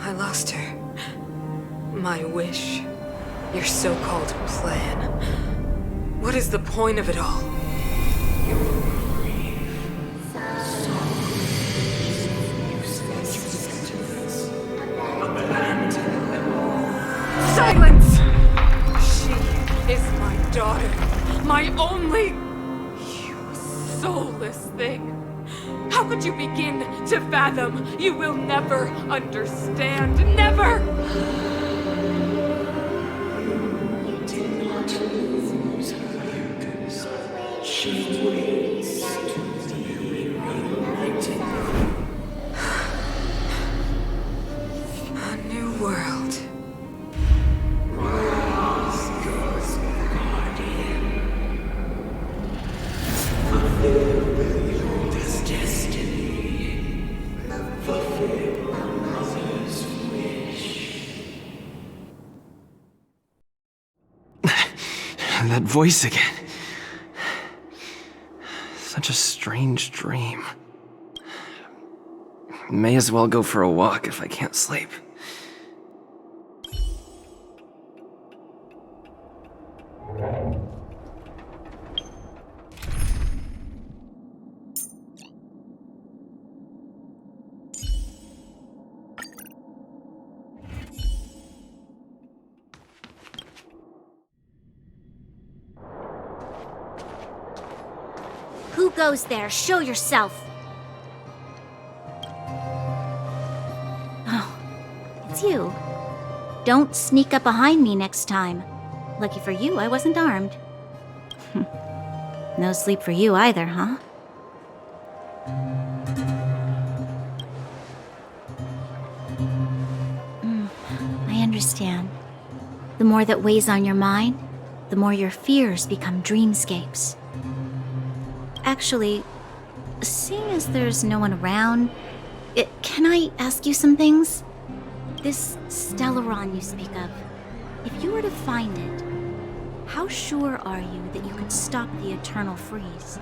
I lost her. My wish. Your so-called plan. What is the point of it all? Silence! She is my daughter. My only... You soulless thing. How could you begin to fathom? You will never understand. Never! You did not lose her. She waits to be reunited. A new world. Rise, God's guardian. Fulfill your destiny. Fulfill a mother's wish. That voice again. Such a strange dream. May as well go for a walk if I can't sleep. Who goes there? Show yourself! Oh, it's you. Don't sneak up behind me next time. Lucky for you, I wasn't armed. No sleep for you either, huh? I understand. The more that weighs on your mind, the more your fears become dreamscapes. Actually, seeing as there's no one around, can I ask you some things? This Stellaron you speak of, if you were to find it, how sure are you that you could stop the eternal freeze?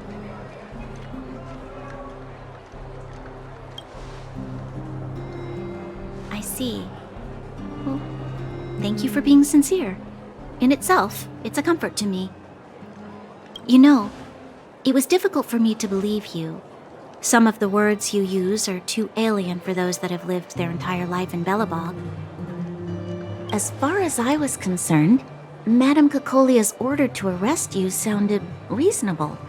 I see. Well, thank you for being sincere. In itself, it's a comfort to me. You know, it was difficult for me to believe you. Some of the words you use are too alien for those that have lived their entire life in Belobog. As far as I was concerned, Madame Cocolia's order to arrest you sounded reasonable.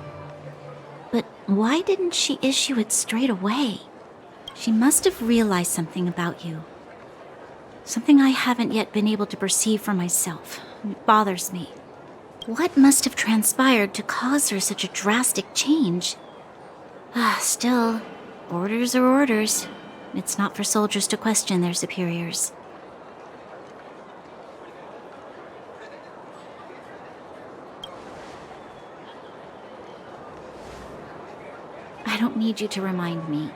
But why didn't she issue it straight away? She must have realized something about you. Something I haven't yet been able to perceive for myself. It bothers me. What must have transpired to cause her such a drastic change? Still, orders are orders. It's not for soldiers to question their superiors. I don't need you to remind me.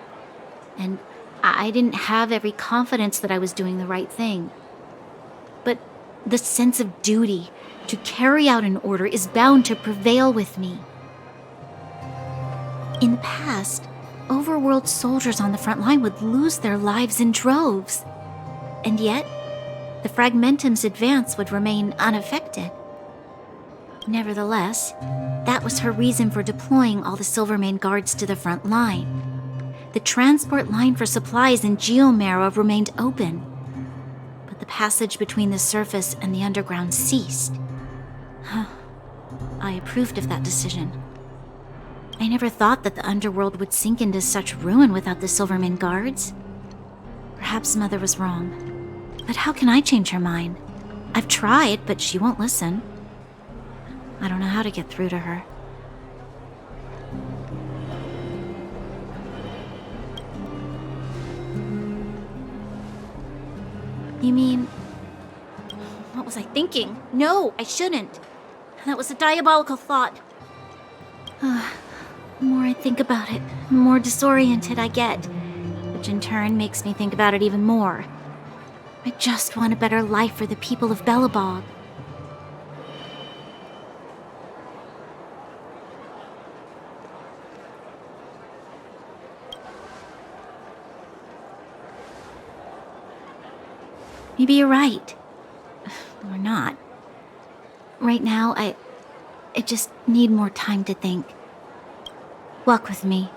And I didn't have every confidence that I was doing the right thing. But the sense of duty to carry out an order is bound to prevail with me. In the past, overworld soldiers on the front line would lose their lives in droves. And yet, the Fragmentum's advance would remain unaffected. Nevertheless, that was her reason for deploying all the Silvermane guards to the front line. The transport line for supplies in Geomera remained open, but the passage between the surface and the underground ceased. I approved of that decision. I never thought that the underworld would sink into such ruin without the Silvermane guards. Perhaps Mother was wrong. But how can I change her mind? I've tried, but she won't listen. I don't know how to get through to her. You mean... What was I thinking? No, I shouldn't. That was a diabolical thought. The more I think about it, the more disoriented I get, which in turn makes me think about it even more. I just want a better life for the people of Belobog. Maybe you're right. Or not. Right now, I just need more time to think. Walk with me.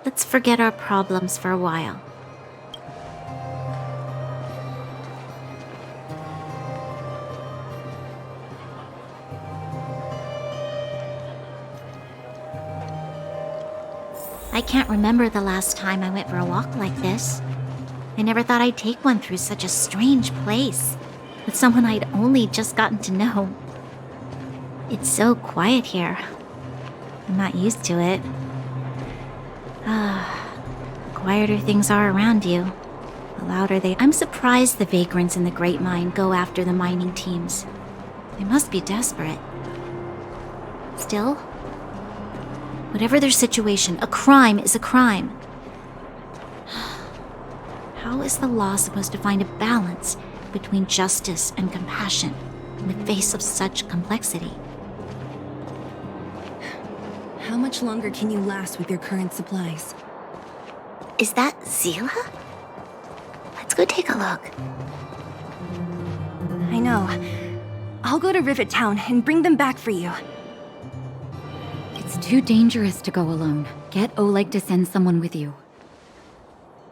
Let's forget our problems for a while. I can't remember the last time I went for a walk like this. I never thought I'd take one through such a strange place, with someone I'd only just gotten to know. It's so quiet here. I'm not used to it. The quieter things are around you, the louder they... I'm surprised the vagrants in the Great Mine go after the mining teams. They must be desperate. Still, whatever their situation, a crime is a crime. How is the law supposed to find a balance between justice and compassion in the face of such complexity? How much longer can you last with your current supplies? Is that Zila? Let's go take a look. I know. I'll go to Rivet Town and bring them back for you. It's too dangerous to go alone. Get Oleg to send someone with you.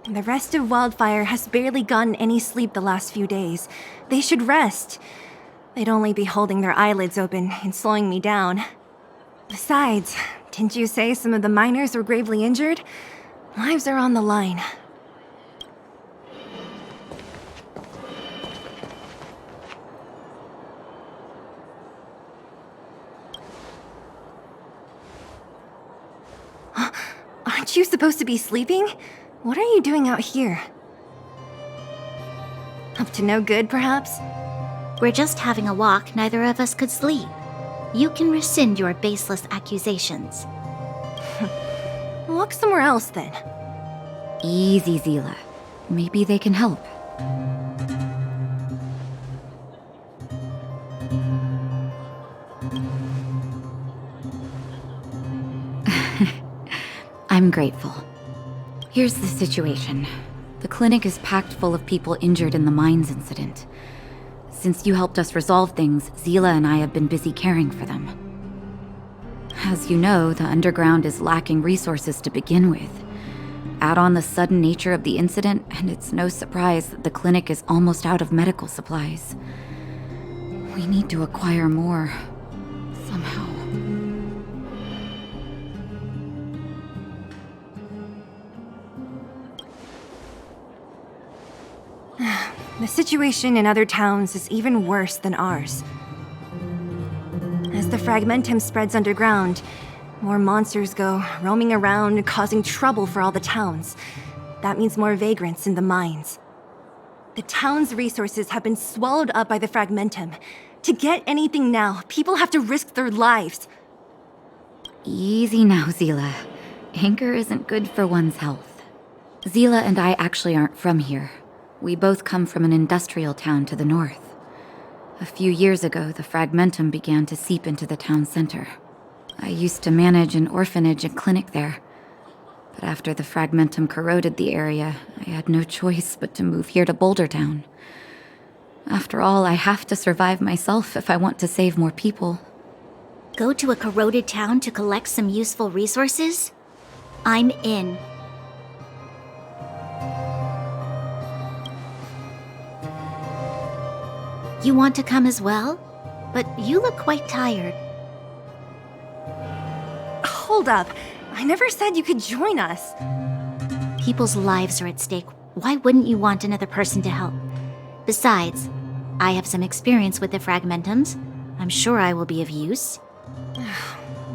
The rest of Wildfire has barely gotten any sleep the last few days. They should rest. They'd only be holding their eyelids open and slowing me down. Besides, didn't you say some of the miners were gravely injured? Lives are on the line. Aren't you supposed to be sleeping? What are you doing out here? Up to no good, perhaps? We're just having a walk, neither of us could sleep. You can rescind your baseless accusations. Look somewhere else, then. Easy, Zila. Maybe they can help. I'm grateful. Here's the situation. The clinic is packed full of people injured in the mines incident. Since you helped us resolve things, Zila and I have been busy caring for them. As you know, the underground is lacking resources to begin with. Add on the sudden nature of the incident, and it's no surprise that the clinic is almost out of medical supplies. We need to acquire more, somehow. The situation in other towns is even worse than ours. As the fragmentum spreads underground, more monsters go roaming around, causing trouble for all the towns. That means more vagrants in the mines. The town's resources have been swallowed up by the fragmentum. To get anything now, people have to risk their lives. Easy now, Zila. Anger isn't good for one's health. Zila and I actually aren't from here. We both come from an industrial town to the north. A few years ago, the fragmentum began to seep into the town center. I used to manage an orphanage and clinic there. But after the fragmentum corroded the area, I had no choice but to move here to Boulder Town. After all, I have to survive myself if I want to save more people. Go to a corroded town to collect some useful resources? I'm in. You want to come as well? But you look quite tired. Hold up. I never said you could join us. People's lives are at stake. Why wouldn't you want another person to help? Besides, I have some experience with the fragmentums. I'm sure I will be of use.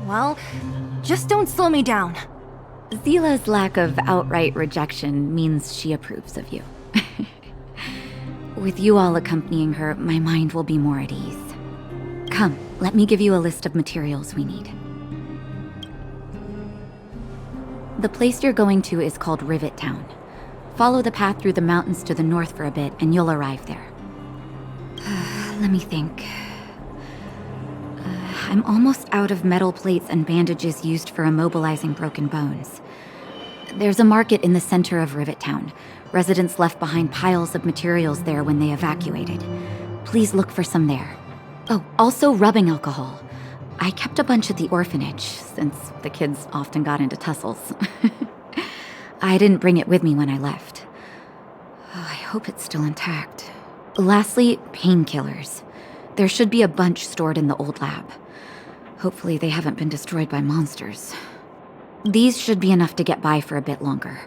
Well, just don't slow me down. Zila's lack of outright rejection means she approves of you. With you all accompanying her, my mind will be more at ease. Come, let me give you a list of materials we need. The place you're going to is called Rivet Town. Follow the path through the mountains to the north for a bit, and you'll arrive there. Let me think. I'm almost out of metal plates and bandages used for immobilizing broken bones. There's a market in the center of Rivet Town. Residents left behind piles of materials there when they evacuated. Please look for some there. Oh, also rubbing alcohol. I kept a bunch at the orphanage, since the kids often got into tussles. I didn't bring it with me when I left. I hope it's still intact. Lastly, painkillers. There should be a bunch stored in the old lab. Hopefully they haven't been destroyed by monsters. These should be enough to get by for a bit longer.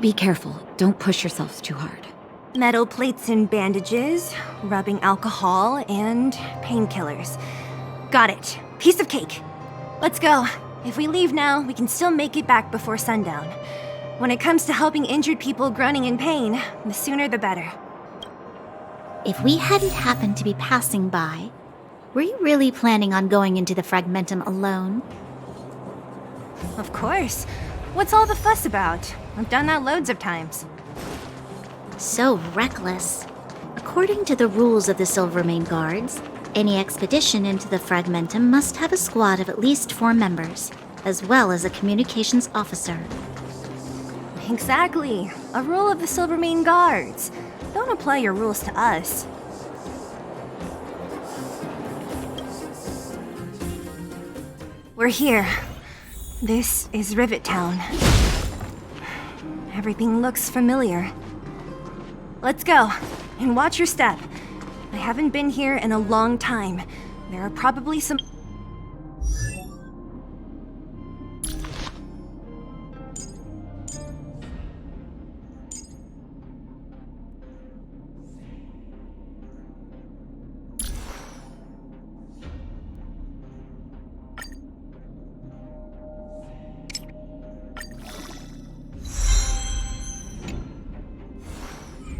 Be careful, don't push yourselves too hard. Metal plates and bandages, rubbing alcohol, and painkillers. Got it. Piece of cake. Let's go. If we leave now, we can still make it back before sundown. When it comes to helping injured people groaning in pain, the sooner the better. If we hadn't happened to be passing by, were you really planning on going into the Fragmentum alone? Of course. What's all the fuss about? I've done that loads of times. So reckless. According to the rules of the Silvermane Guards, any expedition into the Fragmentum must have a squad of at least 4 members, as well as a communications officer. Exactly. A rule of the Silvermane Guards. Don't apply your rules to us. We're here. This is Rivet Town. Everything looks familiar. Let's go, and watch your step. I haven't been here in a long time. There are probably some...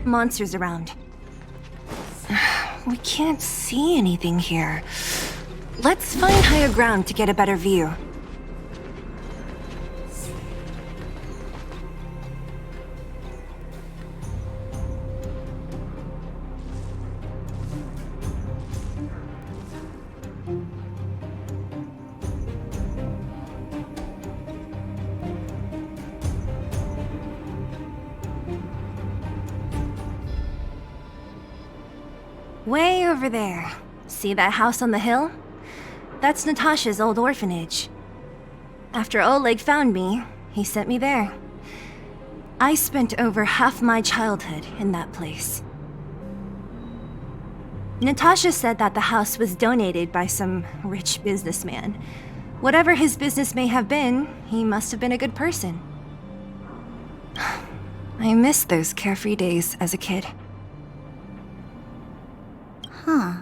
monsters around. We can't see anything here. Let's find higher ground to get a better view. Way over there. See that house on the hill? That's Natasha's old orphanage. After Oleg found me, he sent me there. I spent over half my childhood in that place. Natasha said that the house was donated by some rich businessman. Whatever his business may have been, he must have been a good person. I miss those carefree days as a kid. Huh.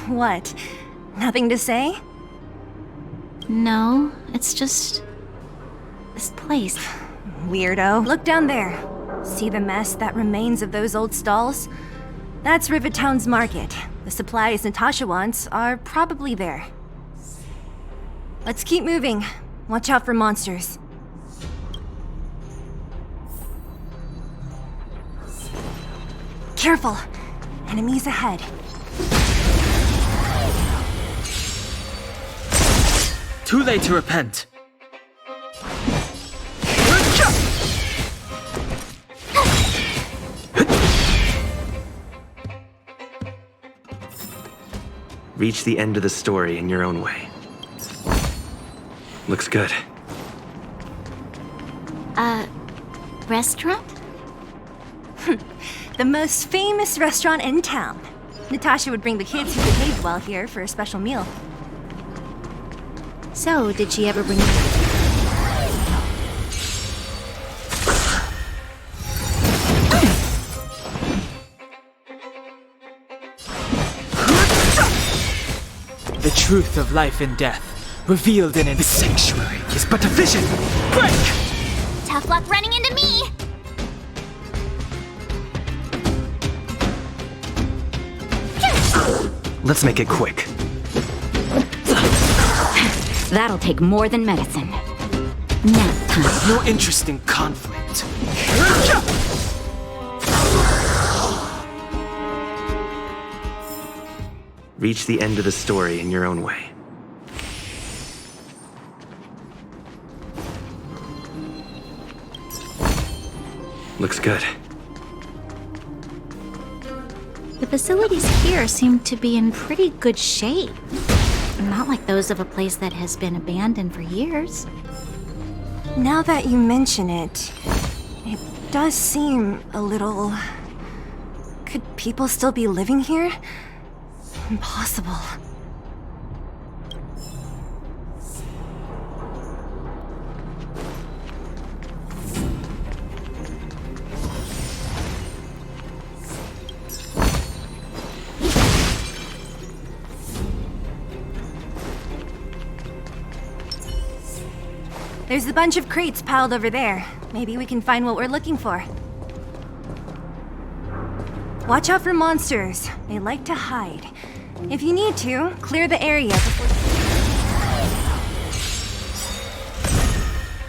What? Nothing to say? No, it's just... this place. Weirdo. Look down there. See the mess that remains of those old stalls? That's Rivet Town's market. The supplies Natasha wants are probably there. Let's keep moving. Watch out for monsters. Careful! Enemies ahead. Too late to repent. Reach the end of the story in your own way. Looks good. Restaurant? The most famous restaurant in town. Natasha would bring the kids who behaved well here for a special meal. So, did she ever bring you... The truth of life and death, revealed in the sanctuary, is but a vision. Break! Tough luck running into me! Let's make it quick. That'll take more than medicine. Nap time. No interest in conflict. Reach the end of the story in your own way. Looks good. The facilities here seem to be in pretty good shape. Not like those of a place that has been abandoned for years. Now that you mention it, it does seem a little... Could people still be living here? Impossible. There's a bunch of crates piled over there. Maybe we can find what we're looking for. Watch out for monsters. They like to hide. If you need to, clear the area before...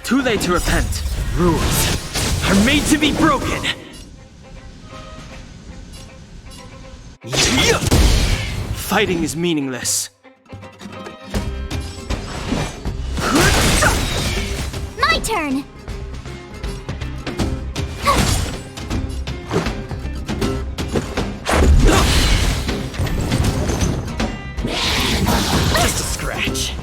Too late to repent. Rules are made to be broken. Fighting is meaningless. My turn! Just a scratch.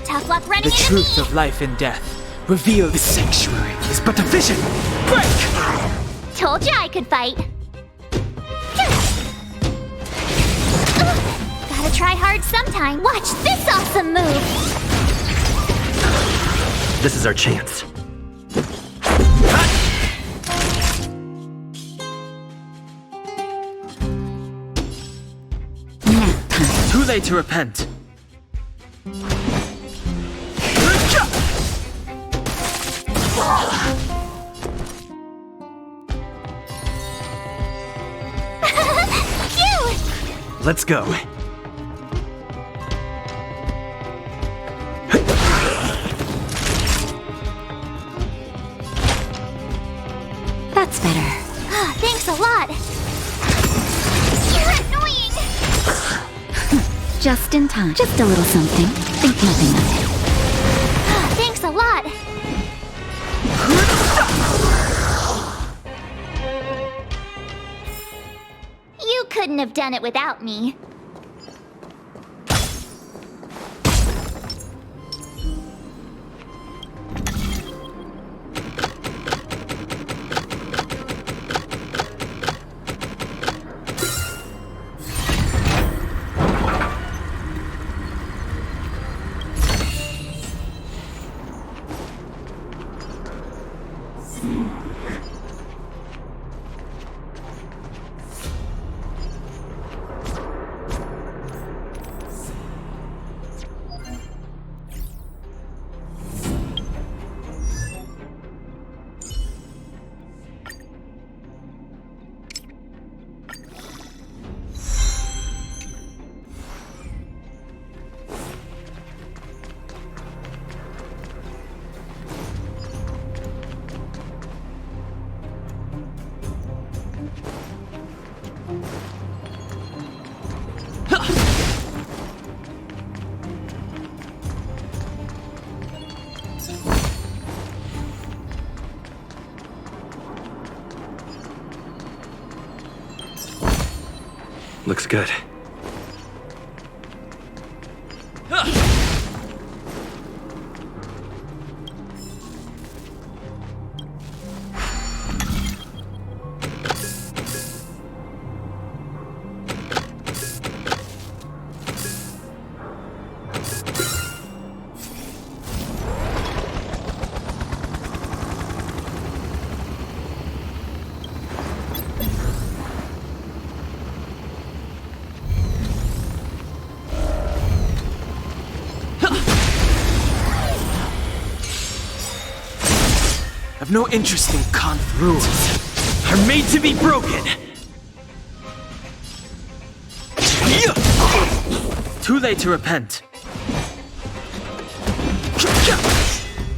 Tough luck running The into truth me! of life and death revealed. The sanctuary is but a vision. Break! Told you I could fight. Gotta try hard sometime. Watch this awesome move! This is our chance. Too late to repent. Cute! Let's go. That's better. Thanks a lot. You're annoying! Just in time. Just a little something. Think nothing of it. Thanks a lot. You couldn't have done it without me. Looks good. I've no interest in conflict. Rules are made to be broken. Too late to repent.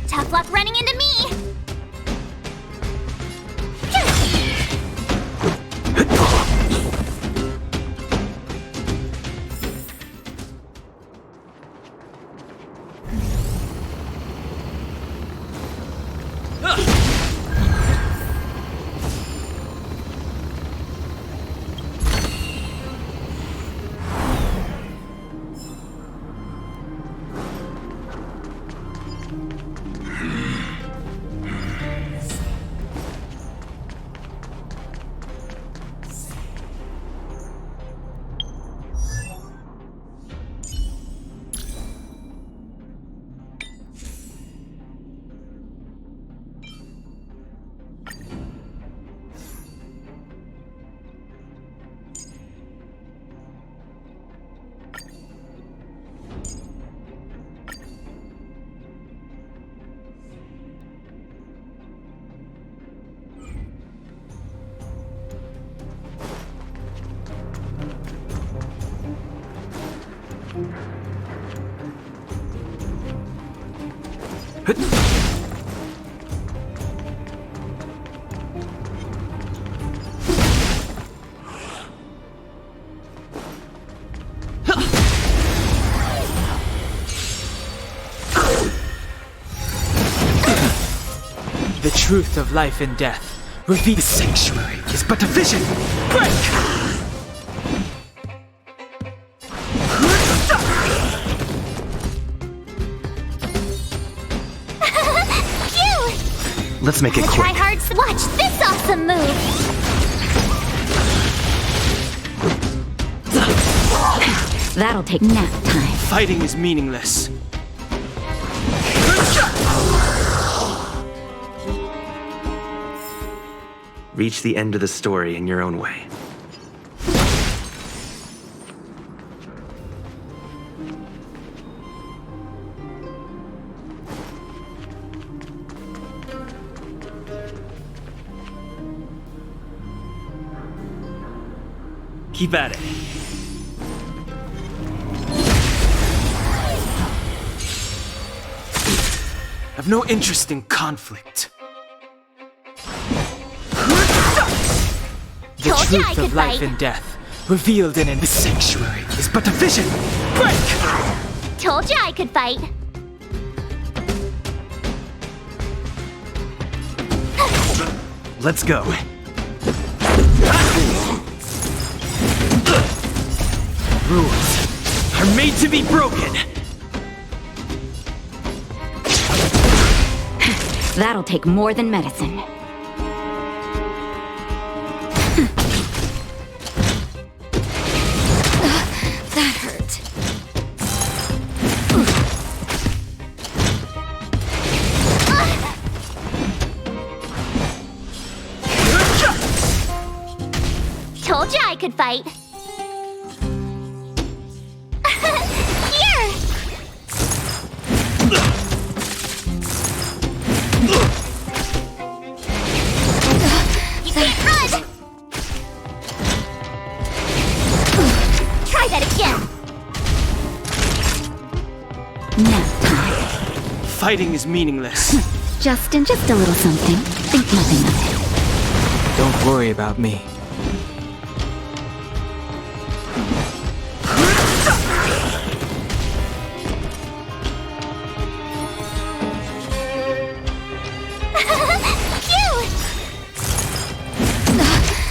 Tough luck running into me! The truth of life and death. Reveal the sanctuary is but a vision. Break! Let's make it Try quick. hard. Watch this awesome move. That'll take nap time. Fighting is meaningless. Reach the end of the story in your own way. Keep at it. I've no interest in conflict. The Told ya I truth could of life fight. and death, revealed in the sanctuary, is but a vision. Break! Told you I could fight. Let's go. Rules are made to be broken. That'll take more than medicine. That hurt. Told you I could fight. Here! You can't run! Try that again! Nap time. Fighting is meaningless. Just a little something. Think nothing of it. Don't worry about me.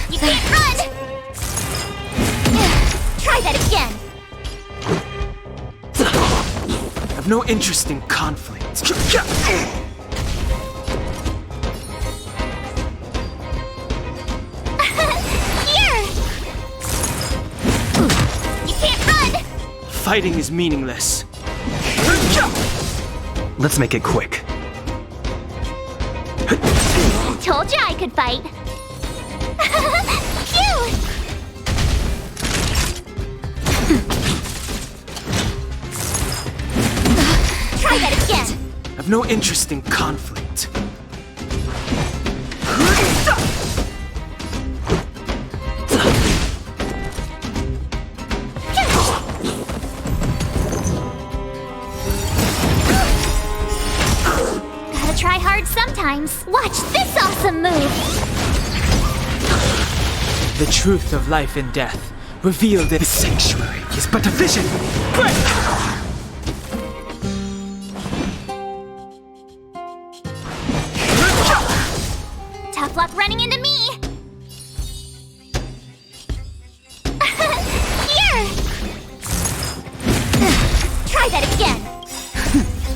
You can't run! Try that again! I've no interest in conflict. Here! You can't run! Fighting is meaningless. Let's make it quick. Told you I could fight. Phew! Try that again. I've no interest in conflict. Gotta try hard sometimes. Watch this awesome move. The truth of life and death, revealed in the sanctuary, is but a vision. Break! Tough luck running into me. Here. Try that again.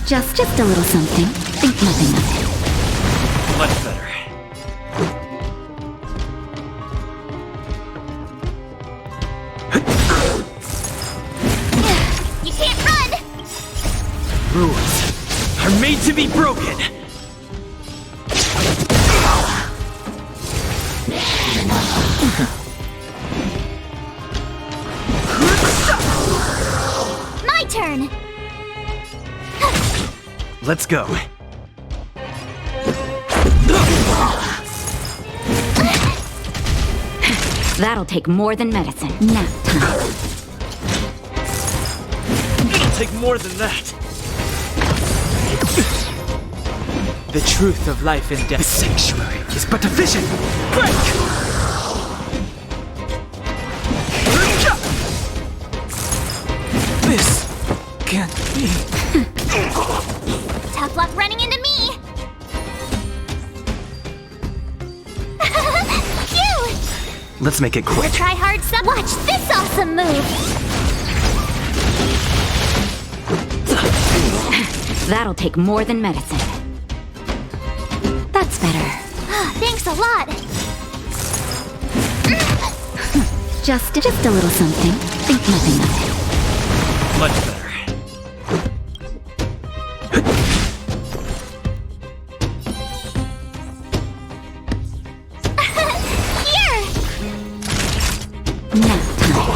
Just a little something. Think nothing of it. Much better. You can't run. Rules are made to be broken. My turn. Let's go. That'll take more than medicine. Nap time. take more than that. The truth of life and death. The sanctuary is but a vision. Break! This can't be. Tough luck running into me! Phew! Let's make it quick. Try hard some. Watch this awesome move! That'll take more than medicine. That's better. Thanks a lot! Just a little something. Think nothing of it. Much better. Here! Nap time.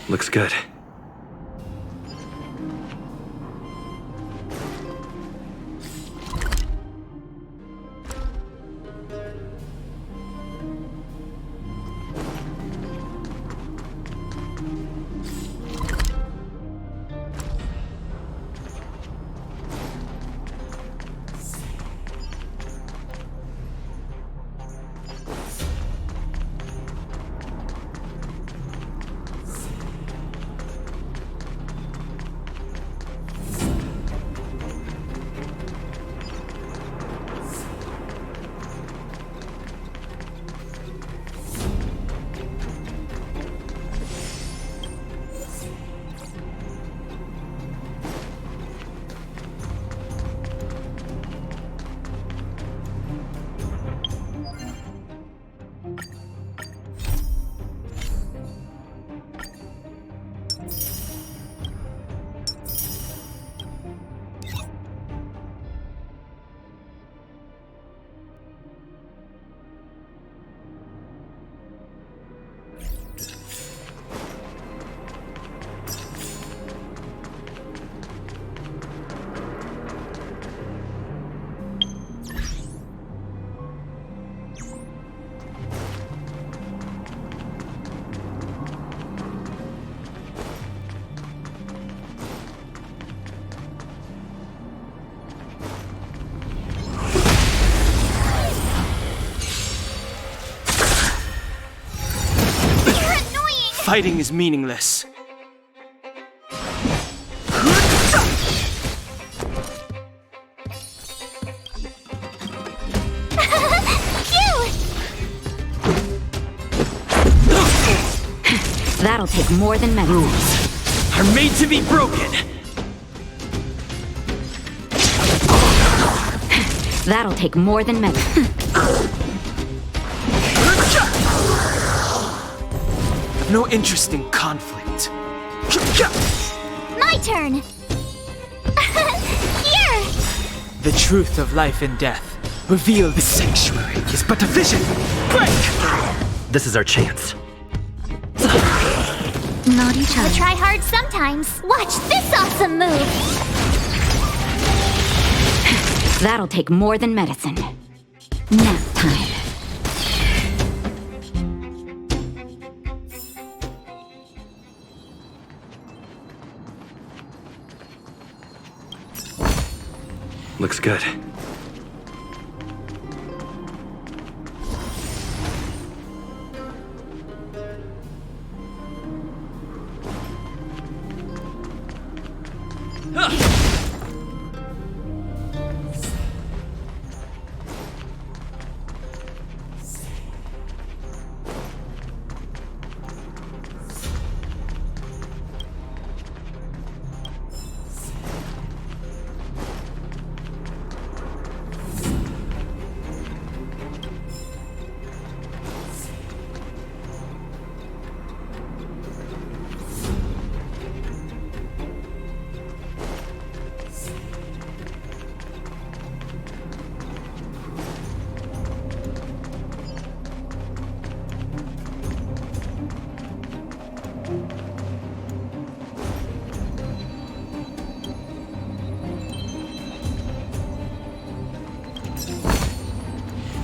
Looks good. Fighting is meaningless. That'll take more than medicine. Rules are made to be broken. That'll take more than medicine. No interest in conflict. My turn! Here! The truth of life and death. Revealed. The sanctuary is but a vision. Break! This is our chance. Naughty child. Try hard sometimes. Watch this awesome move! That'll take more than medicine. Nap time. Looks good.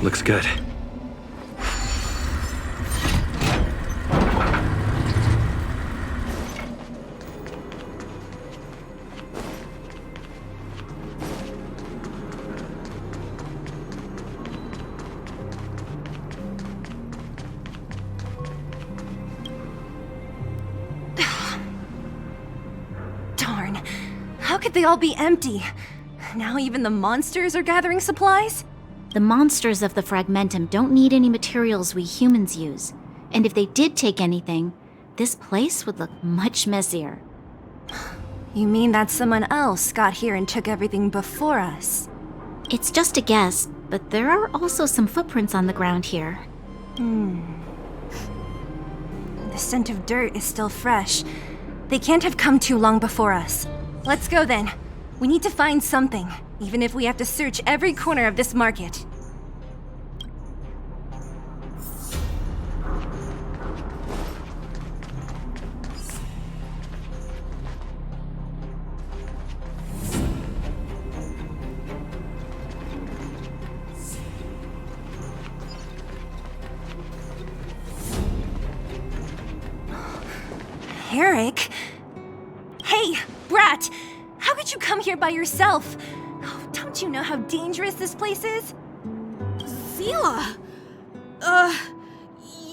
Looks good. could they all be empty? Now even the monsters are gathering supplies? The monsters of the Fragmentum don't need any materials we humans use. And if they did take anything, this place would look much messier. You mean that someone else got here and took everything before us? It's just a guess, but there are also some footprints on the ground here. The scent of dirt is still fresh. They can't have come too long before us. Let's go then. We need to find something, even if we have to search every corner of this market. Eric? Hey, Brat! How could you come here by yourself? Oh, don't you know how dangerous this place is? Zila!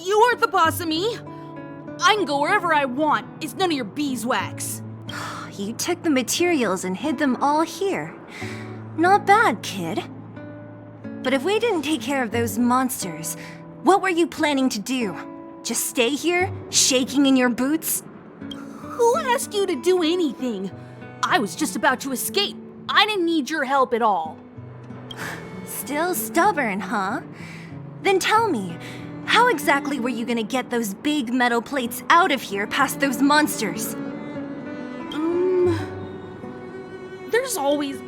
You aren't the boss of me. I can go wherever I want. It's none of your beeswax. You took the materials and hid them all here. Not bad, kid. But if we didn't take care of those monsters, what were you planning to do? Just stay here, shaking in your boots? Who asked you to do anything? I was just about to escape. I didn't need your help at all. Still stubborn, huh? Then tell me, how exactly were you gonna get those big metal plates out of here past those monsters? There's always...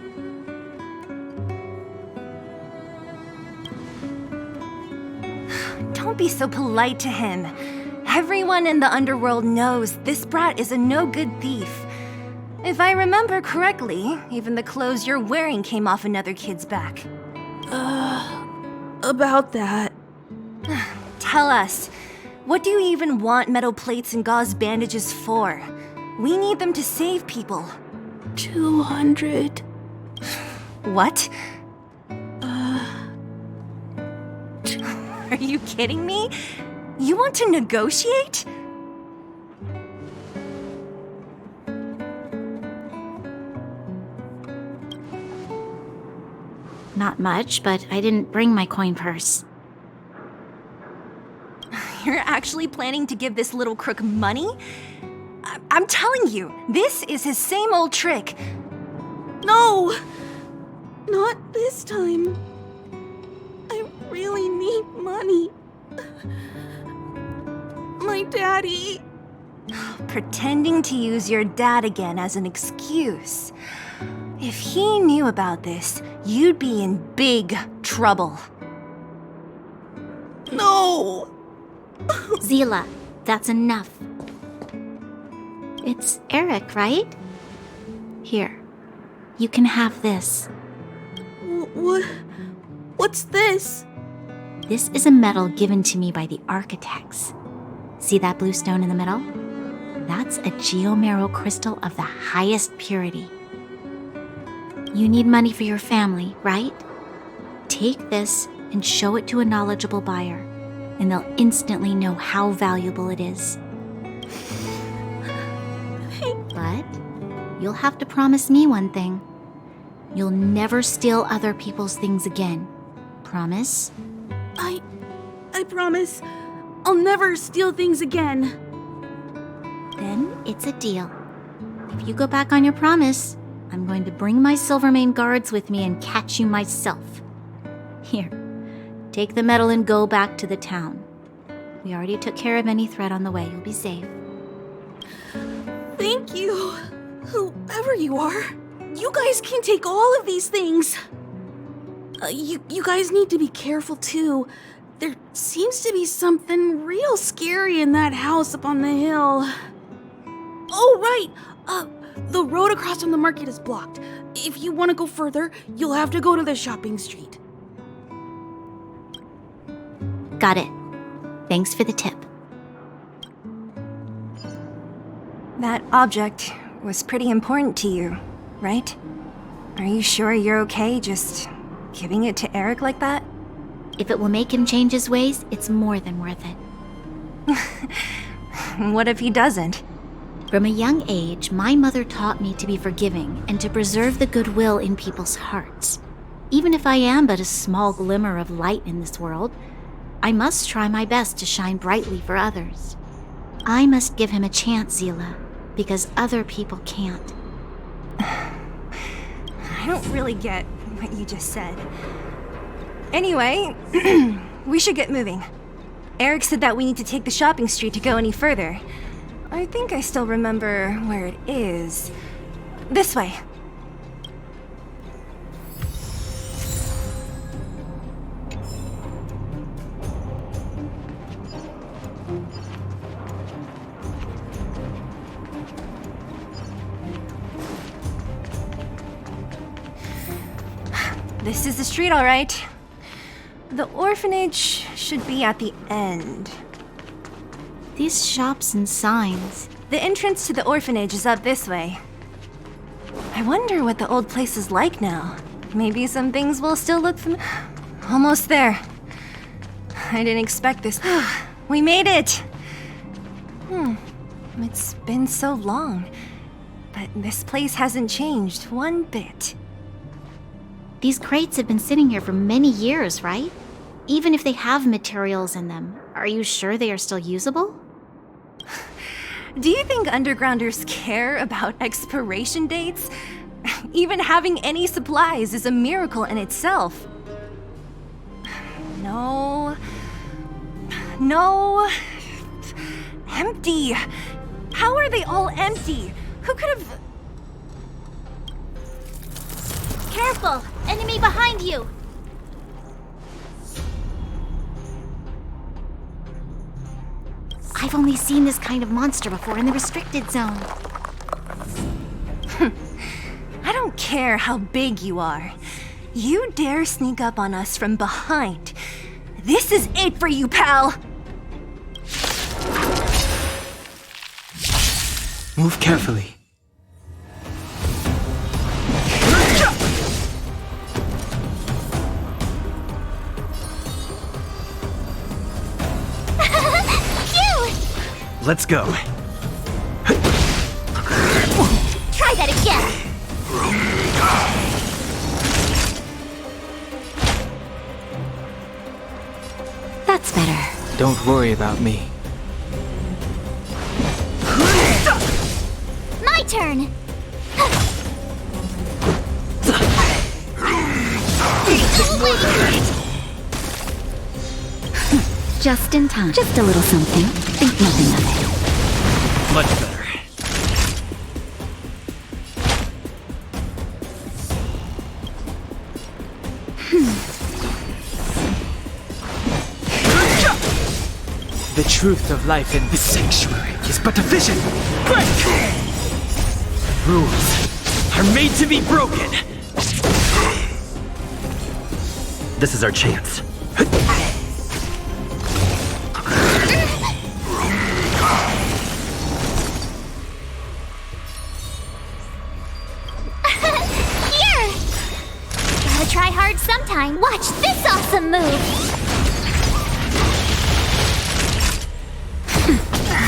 Don't be so polite to him. Everyone in the underworld knows this brat is a no-good thief. If I remember correctly, even the clothes you're wearing came off another kid's back. About that. Tell us, what do you even want metal plates and gauze bandages for? We need them to save people. 200. What? Are you kidding me? You want to negotiate? Not much, but I didn't bring my coin purse. You're actually planning to give this little crook money? I'm telling you, this is his same old trick. No! Not this time. I really need money. My daddy... Pretending to use your dad again as an excuse. If he knew about this, you'd be in big trouble. No! Zila, that's enough. It's Eric, right? Here, you can have this. What's this? This is a medal given to me by the architects. See that blue stone in the middle? That's a geomarrow crystal of the highest purity. You need money for your family, right? Take this and show it to a knowledgeable buyer, and they'll instantly know how valuable it is. But you'll have to promise me one thing. You'll never steal other people's things again. Promise? I promise. I'll never steal things again. Then it's a deal. If you go back on your promise, I'm going to bring my Silvermane guards with me and catch you myself. Here, take the medal and go back to the town. We already took care of any threat on the way. You'll be safe. Thank you, whoever you are. You guys can take all of these things. You guys need to be careful too. There seems to be something real scary in that house up on the hill. Oh, right. The road across from the market is blocked. If you want to go further, you'll have to go to the shopping street. Got it. Thanks for the tip. That object was pretty important to you, right? Are you sure you're okay just giving it to Eric like that? If it will make him change his ways, it's more than worth it. What if he doesn't? From a young age, my mother taught me to be forgiving and to preserve the goodwill in people's hearts. Even if I am but a small glimmer of light in this world, I must try my best to shine brightly for others. I must give him a chance, Zila, because other people can't. I don't really get what you just said. Anyway, we should get moving. Eric said that we need to take the shopping street to go any further. I think I still remember where it is. This way. This is the street, all right. The orphanage should be at the end. These shops and signs. The entrance to the orphanage is up this way. I wonder what the old place is like now. Maybe some things will still look almost there. I didn't expect this. We made it! It's been so long. But this place hasn't changed one bit. These crates have been sitting here for many years, right? Even if they have materials in them, are you sure they are still usable? Do you think undergrounders care about expiration dates? Even having any supplies is a miracle in itself. No. Empty. How are they all empty? Who could have... Careful! Enemy behind you! I've only seen this kind of monster before in the restricted zone. I don't care how big you are. You dare sneak up on us from behind. This is it for you, pal! Move carefully. Let's go. Try that again! That's better. Don't worry about me. My turn! Just in time. Just a little something. Think nothing of it. Much better. The truth of life in this sanctuary is but a vision. Rules are made to be broken. This is our chance. Try hard sometime. Watch this awesome move!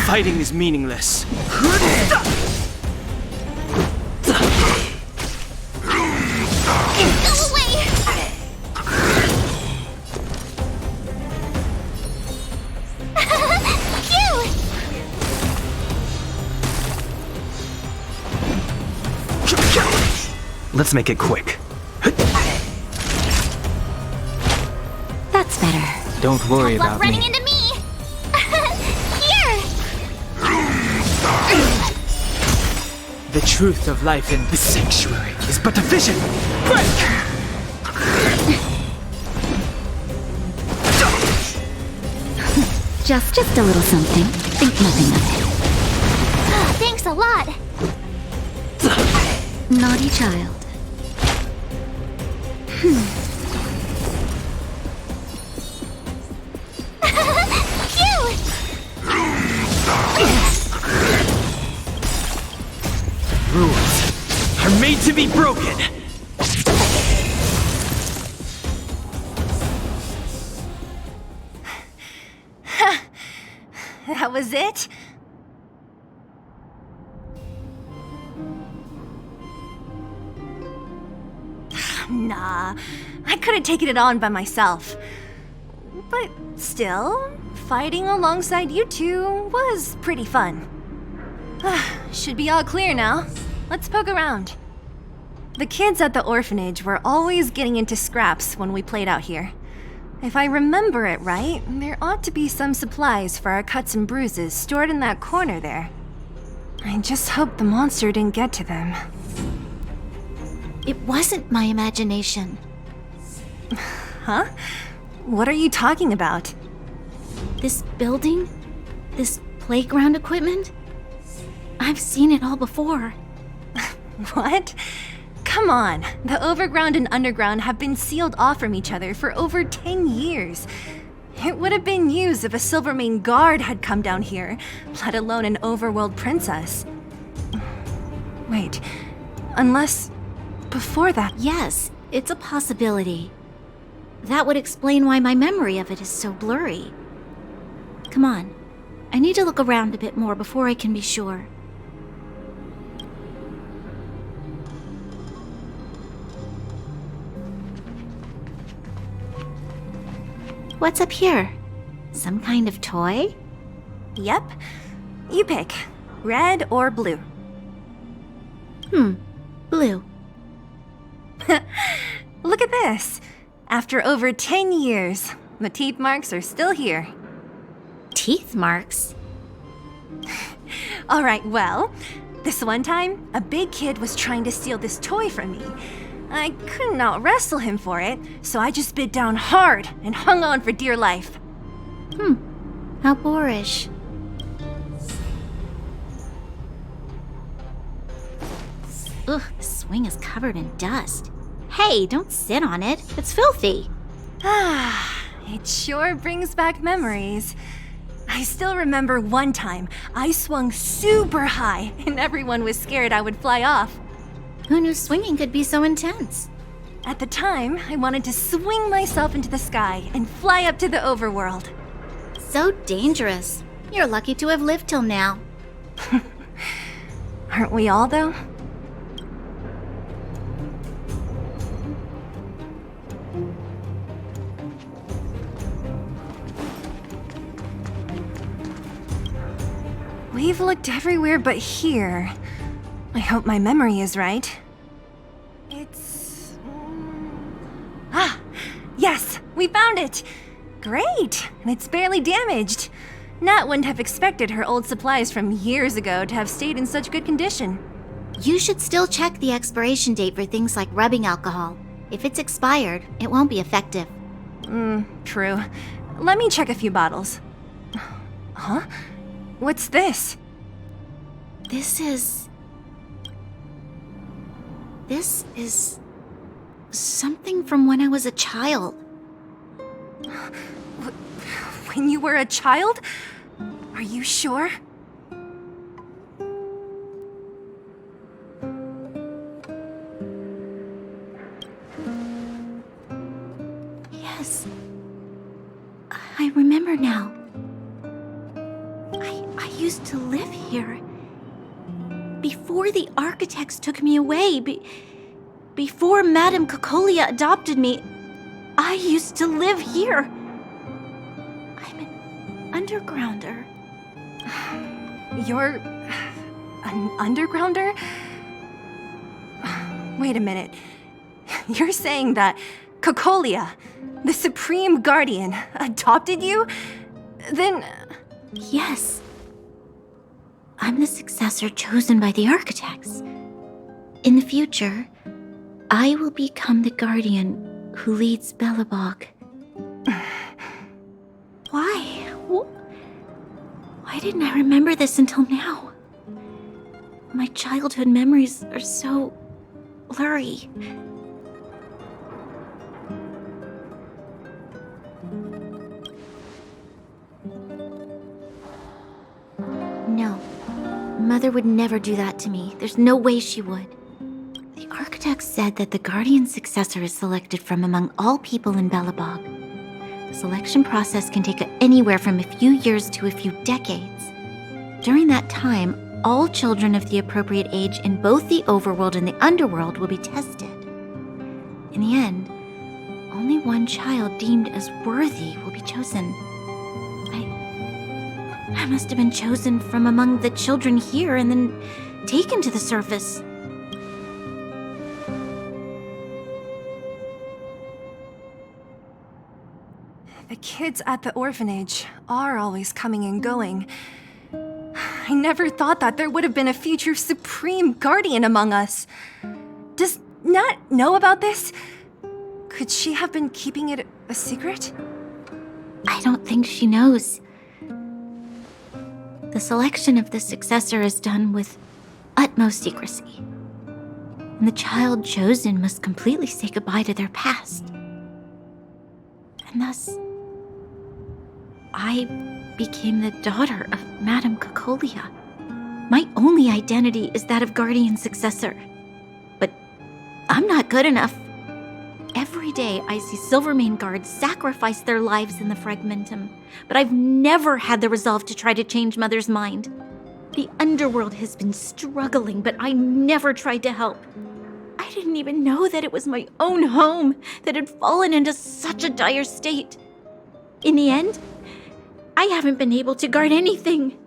Fighting is meaningless. Go away! Let's make it quick. That's better. Don't worry Luck about running me. into me! Here! The truth of life in this sanctuary is but a vision. Just a little something. Think nothing of it. Thanks a lot! Naughty child. Rules are made to be broken. That was it? I could have taken it on by myself. But still, fighting alongside you two was pretty fun. Should be all clear now. Let's poke around. The kids at the orphanage were always getting into scraps when we played out here. If I remember it right, there ought to be some supplies for our cuts and bruises stored in that corner there. I just hope the monster didn't get to them. It wasn't my imagination. Huh? What are you talking about? This building? This playground equipment? I've seen it all before. What? Come on, the overground and underground have been sealed off from each other for over 10 years. It would have been used if a Silvermane guard had come down here, let alone an overworld princess. Wait, unless before that... Yes, it's a possibility. That would explain why my memory of it is so blurry. Come on, I need to look around a bit more before I can be sure. What's up here? Some kind of toy? Yep. You pick. Red or blue. Blue. Look at this. After over 10 years, the teeth marks are still here. Teeth marks? Alright, well, this one time, a big kid was trying to steal this toy from me. I couldn't out-wrestle him for it, so I just bit down hard and hung on for dear life. How boorish. Ugh, the swing is covered in dust. Hey, don't sit on it. It's filthy. It sure brings back memories. I still remember one time I swung super high and everyone was scared I would fly off. Who knew swinging could be so intense? At the time, I wanted to swing myself into the sky and fly up to the overworld. So dangerous. You're lucky to have lived till now. Aren't we all, though? We've looked everywhere but here. I hope my memory is right. It's... yes! We found it! Great! And it's barely damaged. Nat wouldn't have expected her old supplies from years ago to have stayed in such good condition. You should still check the expiration date for things like rubbing alcohol. If it's expired, it won't be effective. True. Let me check a few bottles. Huh? What's this? This is something from when I was a child. When you were a child? Are you sure? Yes. I remember now. I used to live here. Before the architects took me away, before Madame Cocolia adopted me, I used to live here. I'm an undergrounder. You're... an undergrounder? Wait a minute. You're saying that Cocolia, the Supreme Guardian, adopted you? Then... Yes. I'm the successor chosen by the architects. In the future, I will become the guardian who leads Belobog. Why? Why didn't I remember this until now? My childhood memories are so blurry. No. Mother would never do that to me. There's no way she would. The architects said that the guardian successor is selected from among all people in Belobog. The selection process can take anywhere from a few years to a few decades. During that time, all children of the appropriate age in both the overworld and the underworld will be tested. In the end, only one child deemed as worthy will be chosen. I must have been chosen from among the children here and then taken to the surface. The kids at the orphanage are always coming and going. I never thought that there would have been a future Supreme Guardian among us. Does Nat know about this? Could she have been keeping it a secret? I don't think she knows. The selection of the successor is done with utmost secrecy. And the child chosen must completely say goodbye to their past. And thus, I became the daughter of Madame Cocolia. My only identity is that of guardian successor. But I'm not good enough. Every day I see Silvermane guards sacrifice their lives in the Fragmentum, but I've never had the resolve to try to change Mother's mind. The underworld has been struggling, but I never tried to help. I didn't even know that it was my own home that had fallen into such a dire state. In the end, I haven't been able to guard anything.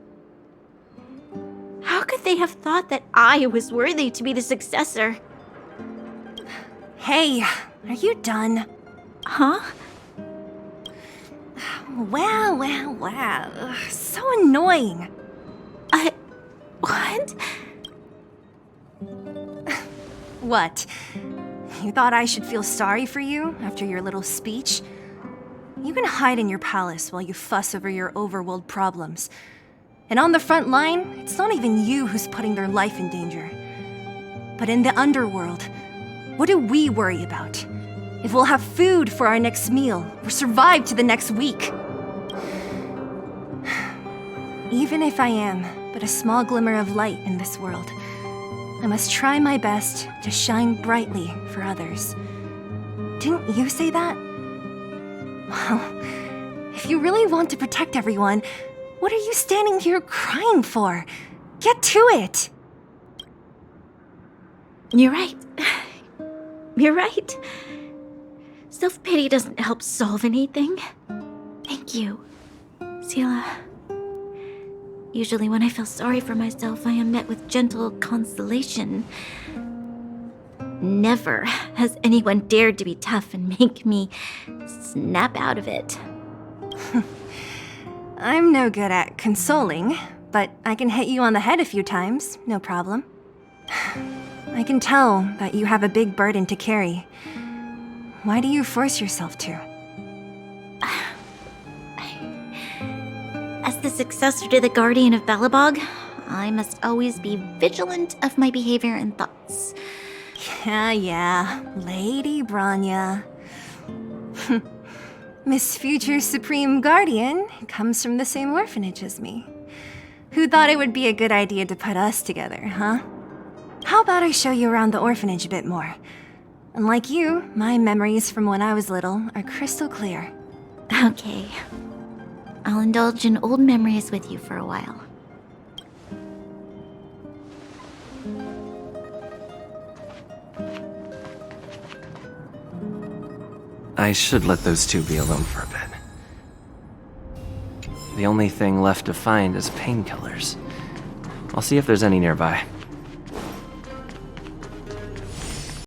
How could they have thought that I was worthy to be the successor? Hey, are you done? Huh? Wow. Ugh, so annoying. What? What? You thought I should feel sorry for you after your little speech? You can hide in your palace while you fuss over your overworld problems. And on the front line, it's not even you who's putting their life in danger. But in the underworld, what do we worry about? If we'll have food for our next meal, or survive to the next week. Even if I am but a small glimmer of light in this world, I must try my best to shine brightly for others. Didn't you say that? Well, if you really want to protect everyone, what are you standing here crying for? Get to it! You're right. You're right. Self-pity doesn't help solve anything. Thank you, Zila. Usually when I feel sorry for myself, I am met with gentle consolation. Never has anyone dared to be tough and make me snap out of it. I'm no good at consoling, but I can hit you on the head a few times, no problem. I can tell that you have a big burden to carry. Why do you force yourself to? As the successor to the Guardian of Balabog, I must always be vigilant of my behavior and thoughts. Yeah, Lady Branya. Miss Future Supreme Guardian comes from the same orphanage as me. Who thought it would be a good idea to put us together, huh? How about I show you around the orphanage a bit more? Unlike you, my memories from when I was little are crystal clear. Okay. I'll indulge in old memories with you for a while. I should let those two be alone for a bit. The only thing left to find is painkillers. I'll see if there's any nearby.